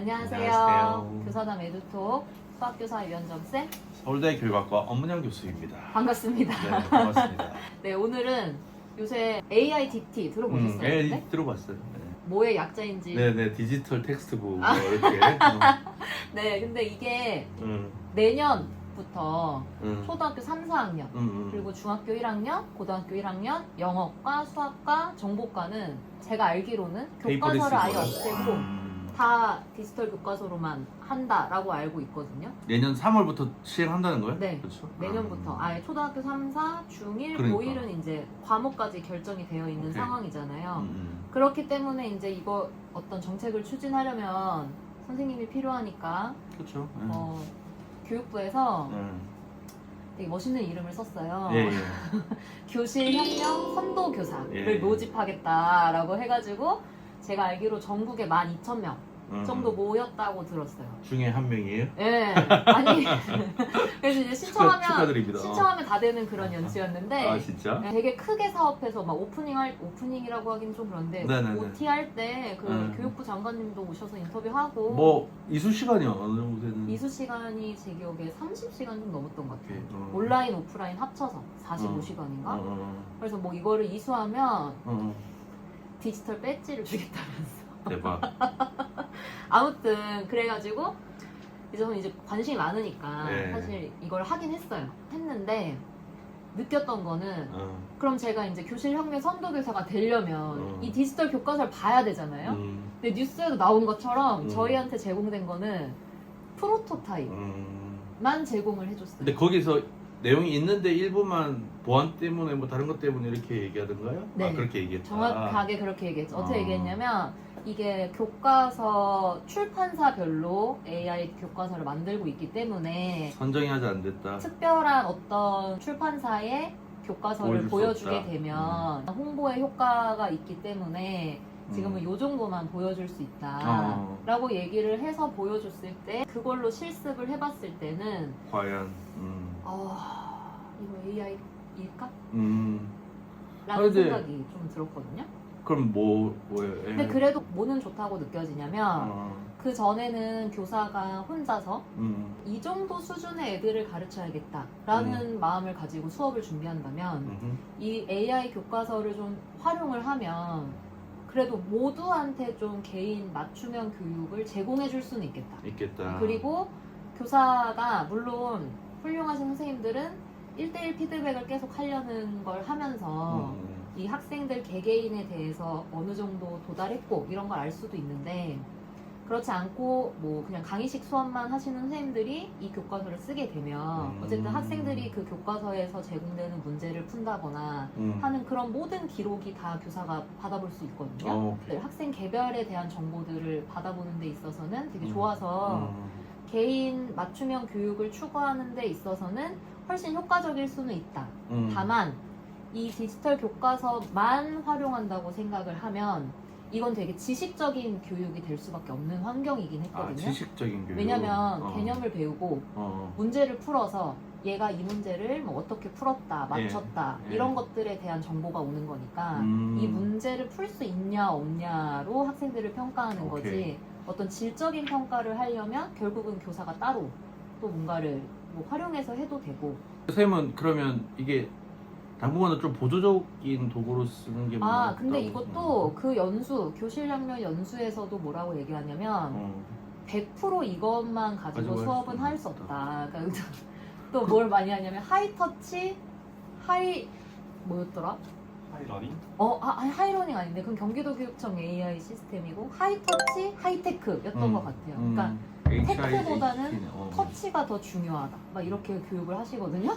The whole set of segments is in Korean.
안녕하세요. 안녕하세요. 교사담 에듀톡 수학교사 유현정쌤 서울대 교육학과 엄문영 교수입니다. 반갑습니다. 네, 반갑습니다. 네, 오늘은 요새 AIDT 들어보셨어요? 네, 네? 들어봤어요. 뭐의 약자인지. 네, 디지털 텍스트북 아. 뭐 이렇게. 네, 근데 이게 음, 내년부터 음, 초등학교 3, 4학년 그리고 중학교 1학년, 고등학교 1학년 영어과, 수학과, 정보과는 제가 알기로는 교과서를 아예 없애고 다 디지털 교과서로만 한다라고 알고 있거든요. 내년 3월부터 시행한다는 거예요? 네. 그렇죠? 내년부터 아예 초등학교 3, 4, 중1, 그러니까. 고1은 이제 과목까지 결정이 되어 있는 오케이. 상황이잖아요. 그렇기 때문에 이제 이거 어떤 정책을 추진하려면 선생님이 필요하니까 그렇죠. 교육부에서 되게 멋있는 이름을 썼어요. 예, 예. 교실혁명 선도교사를 예. 모집하겠다라고 해가지고 제가 알기로 전국에 12,000명 정도 모였다고 들었어요. 중에 한 명이에요? 예. 아니 그래서 이제 축하드립니다. 신청하면 다 되는 그런 연수였는데 아, 진짜? 되게 크게 사업해서 막 오프닝이라고 하기는 좀 그런데 네네네. OT 할 때 그 교육부 장관님도 오셔서 인터뷰하고 뭐 이수 시간이 어느 정도 되는? 이수 시간이 제 기억에 30시간 좀 넘었던 것 같아요. 오케이. 온라인 오프라인 합쳐서 45시간인가? 그래서 뭐 이거를 이수하면 디지털 배지를 주겠다면서. 대박. 아무튼 그래가지고 저는 이제 관심이 많으니까 네. 사실 이걸 하긴 했어요. 했는데 느꼈던 거는 어. 그럼 제가 이제 교실혁명 선도교사가 되려면 이 디지털 교과서를 봐야 되잖아요. 근데 뉴스에도 나온 것처럼 저희한테 제공된 거는 프로토타입만 제공을 해줬어요. 근데 거기서 내용이 있는데 일부만 보안 때문에 뭐 다른 것 때문에 이렇게 얘기하던가요? 네. 아, 그렇게 얘기했다. 정확하게 그렇게 얘기했죠. 어떻게 얘기했냐면 이게 교과서 출판사별로 AI 교과서를 만들고 있기 때문에 선정이 아직 안 됐다. 특별한 어떤 출판사의 교과서를 보여줄 수 보여주게 없다. 되면 홍보의 효과가 있기 때문에 지금은 요 정도만 보여줄 수 있다 라고 얘기를 해서 보여줬을 때 그걸로 실습을 해봤을 때는 과연. 이거 AI일까? 라는 근데 생각이 좀 들었거든요. 그럼 뭐예요? 근데 그래도 뭐는 좋다고 느껴지냐면 그 전에는 교사가 혼자서 이 정도 수준의 애들을 가르쳐야겠다라는 마음을 가지고 수업을 준비한다면 이 AI 교과서를 좀 활용을 하면 그래도 모두한테 좀 개인 맞춤형 교육을 제공해 줄 수는 있겠다. 있겠다. 그리고 교사가 물론 훌륭하신 선생님들은 1대1 피드백을 계속 하려는 걸 하면서 이 학생들 개개인에 대해서 어느 정도 도달했고 이런 걸 알 수도 있는데 그렇지 않고 뭐 그냥 강의식 수업만 하시는 선생님들이 이 교과서를 쓰게 되면 어쨌든 학생들이 그 교과서에서 제공되는 문제를 푼다거나 하는 그런 모든 기록이 다 교사가 받아볼 수 있거든요. 학생 개별에 대한 정보들을 받아보는 데 있어서는 되게 좋아서 개인 맞춤형 교육을 추구하는 데 있어서는 훨씬 효과적일 수는 있다. 다만 이 디지털 교과서만 활용한다고 생각을 하면 이건 되게 지식적인 교육이 될 수밖에 없는 환경이긴 했거든요. 지식적인 교육. 왜냐면 개념을 배우고 문제를 풀어서 얘가 이 문제를 뭐 어떻게 풀었다, 맞췄다 이런 것들에 대한 정보가 오는 거니까 이 문제를 풀 수 있냐 없냐로 학생들을 평가하는 거지 어떤 질적인 평가를 하려면 결국은 교사가 따로 또 뭔가를 뭐 활용해서 해도 되고. 선생님은 그러면 이게 당분간은 좀 보조적인 도구로 쓰는 게 근데 이것도 그 교실혁명 연수에서도 뭐라고 얘기하냐면 100% 이것만 가지고 수업은 할 수 없다. 그러니까 또 뭘 많이 하냐면 하이터치, 뭐였더라? 하이러닝? 하이러닝 아닌데 그건 경기도교육청 AI 시스템이고 하이터치, 하이테크였던 것 같아요. 그러니까 테크보다는 터치가 더 중요하다. 막 이렇게 교육을 하시거든요.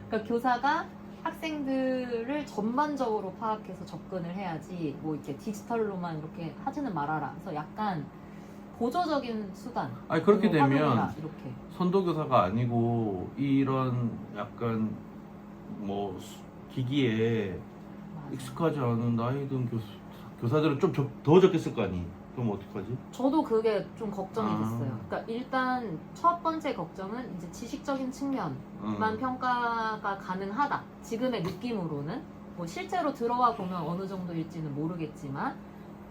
그러니까 교사가 학생들을 전반적으로 파악해서 접근을 해야지 뭐 이렇게 디지털로만 이렇게 하지는 말아라. 그래서 약간 보조적인 수단. 아니 그렇게 되면 이렇게. 선도교사가 아니고 이런 약간 뭐 기기에 익숙하지 않은 나이 든 교사들은 좀 더 적겠을 거 아니? 그럼 어떡하지? 저도 그게 좀 걱정이 됐어요. 그러니까 일단 첫 번째 걱정은 이제 지식적인 측면만 평가가 가능하다. 지금의 느낌으로는 뭐 실제로 들어와 보면 어느 정도일지는 모르겠지만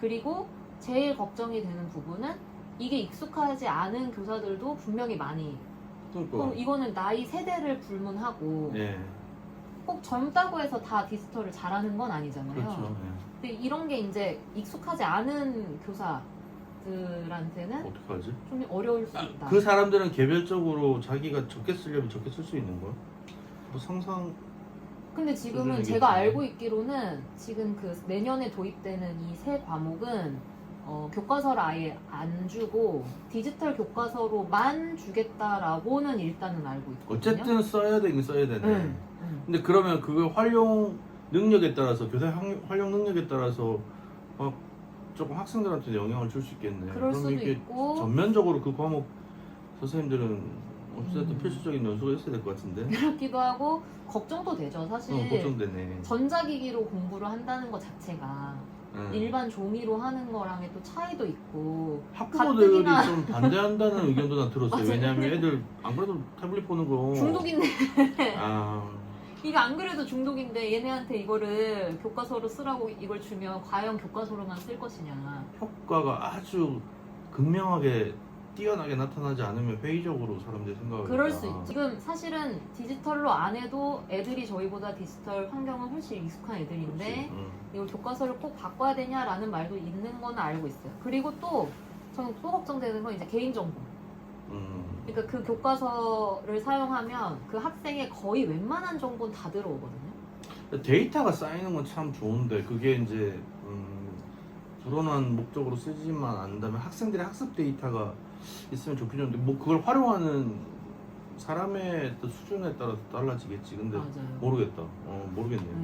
그리고 제일 걱정이 되는 부분은 이게 익숙하지 않은 교사들도 분명히 많이. 그러니까 그럼 이거는 나이 세대를 불문하고 예, 꼭 젊다고 해서 다 디지털을 잘하는 건 아니잖아요. 그렇죠. 근데 이런 게 이제 익숙하지 않은 교사들한테는 어떡하지? 좀 어려울 수 있다. 그 사람들은 개별적으로 자기가 적게 쓰려면 적게 쓸 수 있는 거야? 뭐 상상 근데 지금은 수준이겠지. 제가 알고 있기로는 지금 그 내년에 도입되는 이 세 과목은 교과서를 아예 안 주고 디지털 교과서로만 주겠다라고는 일단은 알고 있거든요. 어쨌든 써야 되긴 써야 되네. 응. 근데 그러면 그걸 활용 능력에 따라서 교사 활용 능력에 따라서 막 조금 학생들한테 영향을 줄 수 있겠네. 그럴 그럼 수도 이게 있고 전면적으로 그 과목 선생님들은 어쨌든 음. 필수적인 연수가 있어야 될 것 같은데. 그렇기도 하고 걱정도 되죠. 사실 걱정되네. 전자기기로 공부를 한다는 것 자체가 응. 일반 종이로 하는 거랑의 또 차이도 있고 학부모들이 가뜩이나- 좀 반대한다는 의견도 난 들었어요. 맞아요. 왜냐하면 애들 안 그래도 태블릿 보는 거 중독인데 아, 이거 안 그래도 중독인데 얘네한테 이거를 교과서로 쓰라고 이걸 주면 과연 교과서로만 쓸 것이냐. 효과가 아주 극명하게 뛰어나게 나타나지 않으면 회의적으로 사람들이 생각하겠다. 그럴 수 있죠. 지금 사실은 디지털로 안 해도 애들이 저희보다 디지털 환경은 훨씬 익숙한 애들인데 그치? 응. 이걸 교과서를 꼭 바꿔야 되냐라는 말도 있는 건 알고 있어요. 그리고 또 저는 또 걱정되는 건 이제 개인정보. 그러니까 그 교과서를 사용하면 그 학생의 거의 웬만한 정보는 다 들어오거든요. 데이터가 쌓이는 건 참 좋은데 그게 이제 불온한 목적으로 쓰지만 않는다면 학생들의 학습 데이터가 있으면 좋긴 좋은데 뭐 그걸 활용하는 사람의 또 수준에 따라서 달라지겠지. 근데 맞아요. 모르겠다. 모르겠네요.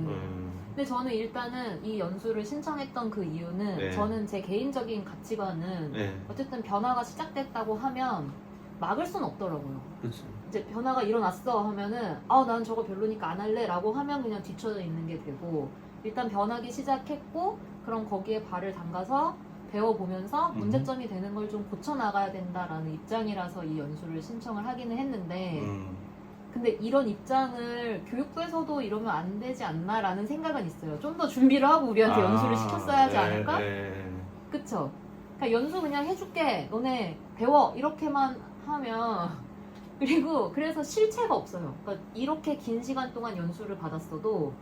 근데 저는 일단은 이 연수를 신청했던 그 이유는 네. 저는 제 개인적인 가치관은 네, 어쨌든 변화가 시작됐다고 하면 막을 순 없더라고요. 그렇지. 이제 변화가 일어났어 하면은 난 저거 별로니까 안 할래 라고 하면 그냥 뒤쳐져 있는 게 되고 일단 변하기 시작했고 그럼 거기에 발을 담가서 배워보면서 문제점이 되는 걸 좀 고쳐나가야 된다라는 입장이라서 이 연수를 신청을 하기는 했는데 근데 이런 입장을 교육부에서도 이러면 안 되지 않나라는 생각은 있어요. 좀 더 준비를 하고 우리한테 연수를 시켰어야 하지 않을까? 그쵸? 그러니까 연수 그냥 해줄게 너네 배워 이렇게만 하면 그리고 그래서 실체가 없어요. 그러니까 이렇게 긴 시간 동안 연수를 받았어도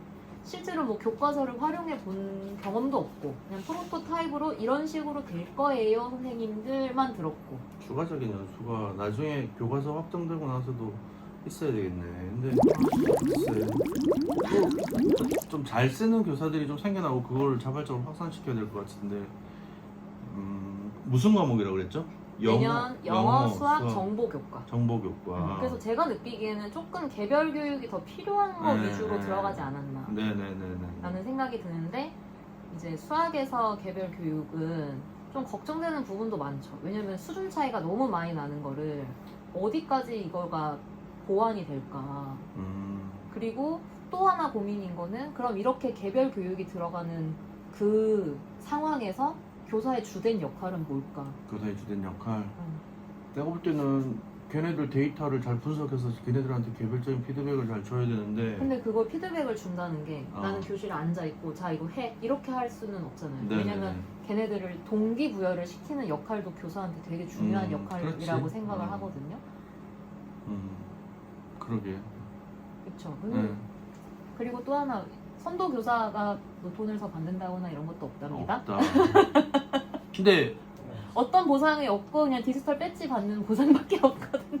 실제로 뭐 교과서를 활용해 본 경험도 없고 그냥 프로토타입으로 이런 식으로 될 거예요 선생님들만 들었고 추가적인 연수가 나중에 교과서 확정되고 나서도 있어야 되겠네. 근데 좀 잘 쓰는 교사들이 좀 생겨나고 그걸 자발적으로 확산시켜야 될 것 같은데 무슨 과목이라고 그랬죠? 내년 영어, 수학, 정보교과. 정보교과. 그래서 제가 느끼기에는 조금 개별 교육이 더 필요한 거 네, 위주로 네. 들어가지 않았나 네네네네. 라는 생각이 드는데 이제 수학에서 개별 교육은 좀 걱정되는 부분도 많죠. 왜냐면 수준 차이가 너무 많이 나는 거를 어디까지 이거가 보완이 될까. 그리고 또 하나 고민인 거는 그럼 이렇게 개별 교육이 들어가는 그 상황에서 교사의 주된 역할은 뭘까? 교사의 주된 역할. 내가 볼 때는 걔네들 데이터를 잘 분석해서 걔네들한테 개별적인 피드백을 잘 줘야 되는데. 근데 그걸 피드백을 준다는 게 어. 나는 교실에 앉아있고 자 이거 해 이렇게 할 수는 없잖아요. 네네네. 왜냐면 걔네들을 동기부여를 시키는 역할도 교사한테 되게 중요한 역할이라고 그렇지. 생각을 하거든요. 그러게. 그렇죠. 네. 그리고 또 하나 선도 교사가 뭐 돈을 더 받는다거나 이런 것도 없답니다. 없다. 근데 어떤 보상이 없고 그냥 디지털 배지 받는 보상밖에 없거든요.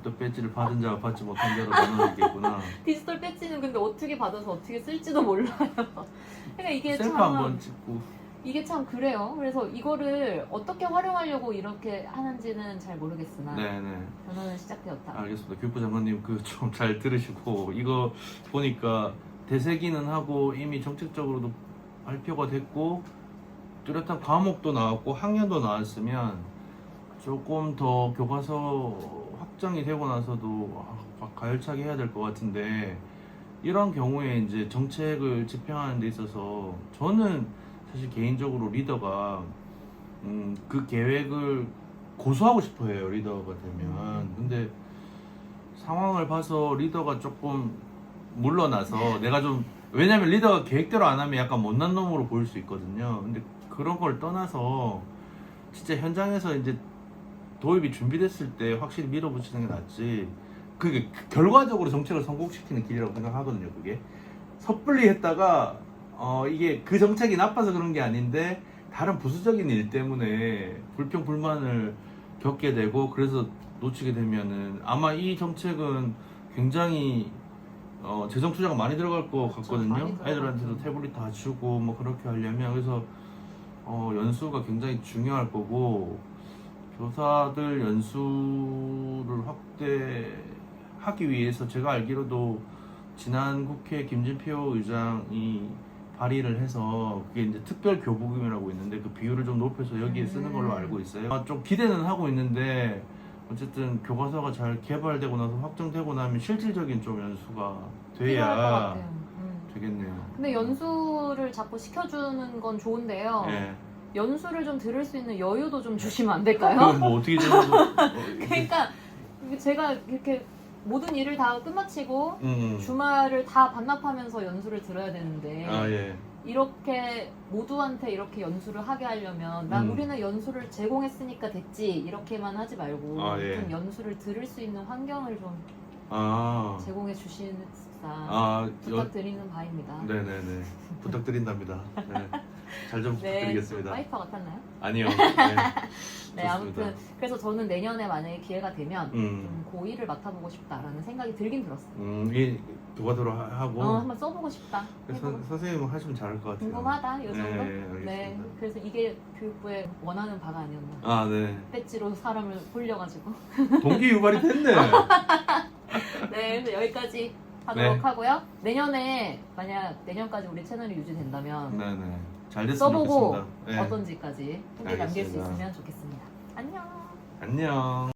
또 배지를 받은 자와 받지 못한 자로 나눠지겠구나. 디지털 배지는 근데 어떻게 받아서 어떻게 쓸지도 몰라요. 그러니까 이게 셀프 한번 찍고. 이게 참 그래요. 그래서 이거를 어떻게 활용하려고 이렇게 하는지는 잘 모르겠으나 네네. 변화는 시작되었다. 알겠습니다. 교육부 장관님 그 좀 잘 들으시고 이거 보니까 대세기는 하고 이미 정책적으로도 발표가 됐고 뚜렷한 과목도 나왔고 학년도 나왔으면 조금 더 교과서 확정이 되고 나서도 가열차게 해야 될 것 같은데 이런 경우에 이제 정책을 집행하는 데 있어서 저는 사실 개인적으로 리더가 그 계획을 고수하고 싶어 해요. 리더가 되면. 근데 상황을 봐서 리더가 조금 물러나서 내가 좀 왜냐면 리더가 계획대로 안 하면 약간 못난 놈으로 보일 수 있거든요. 근데 그런 걸 떠나서 진짜 현장에서 이제 도입이 준비됐을 때 확실히 밀어붙이는 게 낫지. 그게 결과적으로 정책을 성공시키는 길이라고 생각하거든요. 그게 섣불리 했다가 이게 그 정책이 나빠서 그런 게 아닌데 다른 부수적인 일 때문에 불평 불만을 겪게 되고 그래서 놓치게 되면은 아마 이 정책은 굉장히 재정 투자가 많이 들어갈 것 그렇죠. 같거든요. 많이 들어가죠. 애들한테도 태블릿 다 주고 뭐 그렇게 하려면 그래서 연수가 굉장히 중요할 거고 교사들 연수를 확대하기 위해서 제가 알기로도 지난 국회 김진표 의장이 발의를 해서 그게 이제 특별 교부금이라고 있는데 그 비율을 좀 높여서 여기에 쓰는 걸로 알고 있어요. 좀 기대는 하고 있는데 어쨌든 교과서가 잘 개발되고 나서 확정되고 나면 실질적인 좀 연수가 필요할 것 돼야 같아요. 되겠네요. 근데 연수를 자꾸 시켜주는 건 좋은데요. 예. 연수를 좀 들을 수 있는 여유도 좀 주시면 안 될까요? 그건 뭐 어떻게 되는 그러니까 제가 이렇게 모든 일을 다 끝마치고 음. 주말을 다 반납하면서 연수를 들어야 되는데 아 예. 이렇게 모두한테 이렇게 연수를 하게 하려면 난 음. 우리는 연수를 제공했으니까 됐지 이렇게만 하지 말고 아, 예. 좀 연수를 들을 수 있는 환경을 좀 아. 제공해 주시다 아, 부탁드리는 바입니다. 네네네. 부탁드린답니다. 네. 잘 좀 네, 부탁드리겠습니다. 와이퍼 같았나요? 아니요. 네. 네, 좋습니다. 아무튼 그래서 저는 내년에 만약에 기회가 되면 음. 좀 고2를 맡아보고 싶다라는 생각이 들긴 들었어요. 이 교과서로 하고 한번 써보고 싶다. 해보고 선생님은 하시면 잘할 것 같아요. 궁금하다, 요 정도? 네, 알겠습니다. 네, 그래서 이게 교육부의 원하는 바가 아니었나. 아, 네. 배지로 사람을 홀려가지고. 동기 유발이 됐네. 네, 그래서 여기까지 하도록 네. 하고요. 내년에 만약 내년까지 우리 채널이 유지된다면 네네. 잘 됐으면 써보고 좋겠습니다. 네. 어떤지까지 후기 남길 수 알겠습니다. 있으면 좋겠습니다. 안녕. 안녕.